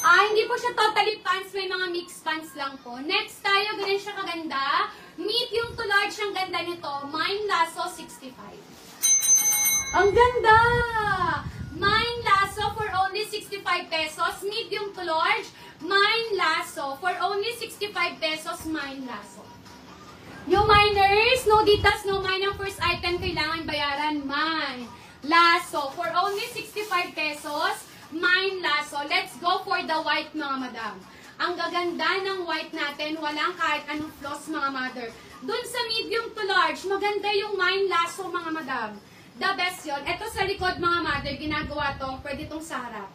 Hindi po siya totally pants, may mga mixed pants lang po. Next tayo, ganyan siya kaganda. Medium to large ang ganda nito. Mine Lasso 65. Ang ganda! Mine Lasso for only 65 pesos. Medium to large, Mine Lasso for only 65 pesos. Mine Lasso. New miners, no details, no mine. Ang first item kailangan bayaran. Mine Lasso for only 65 pesos. Mine Lasso. Let's go for the white, mga madam. Ang gaganda ng white natin, walang kahit anong flaws, mga mother. Dun sa medium to large, maganda yung Mine Lasso, mga madam. The best yon. Ito sa likod, mga mother, ginagawa to. Pwede itong sa harap.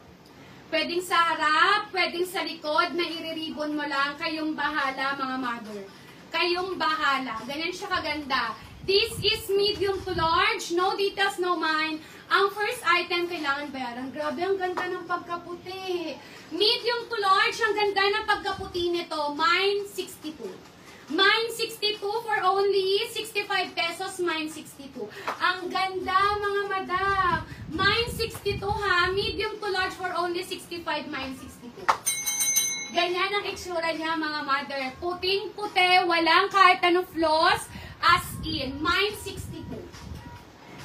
Pwedeng sa harap, pwedeng sa likod, na iriribon mo lang. Kayong bahala, mga mother. Kayong bahala. Ganyan siya kaganda. This is medium to large. No details, no mine. Ang first item kailangan bayaran. Grabe, ang ganda ng pagkaputi. Medium to large, ang ganda ng pagkaputi nito. Mine 62. Mine 62 for only 65 pesos. Mine 62. Ang ganda, mga madam. Mine 62 ha. Medium to large for only 65. Mine 62. Ganyan ang itsura niya, mga mother. Puting-puti, walang kahit anong flaws. As in, Mine 62.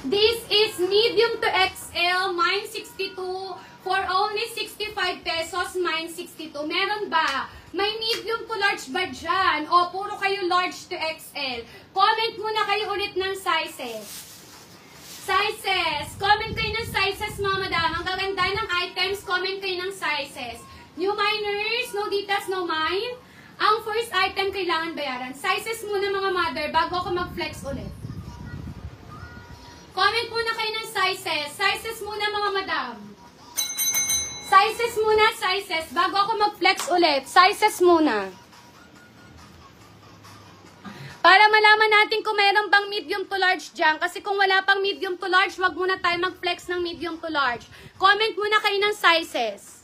This is medium to XL, Mine 62, for only 65 pesos, Mine 62. Meron ba? May medium to large ba dyan? O, puro kayo large to XL. Comment muna kayo ulit ng sizes. Sizes. Comment kayo ng sizes, mga madam. Ang gaganda ng items, comment kayo ng sizes. New miners, no details, no mine. Ang first item kailangan bayaran. Sizes muna, mga mother, bago ako mag-flex ulit. Comment muna kayo ng sizes. Sizes muna, mga madam. Sizes muna, sizes. Bago ako mag-flex ulit. Sizes muna. Para malaman natin kung mayroon bang medium to large dyan. Kasi kung wala pang medium to large, wag muna tayo mag-flex ng medium to large. Comment muna kayo ng sizes.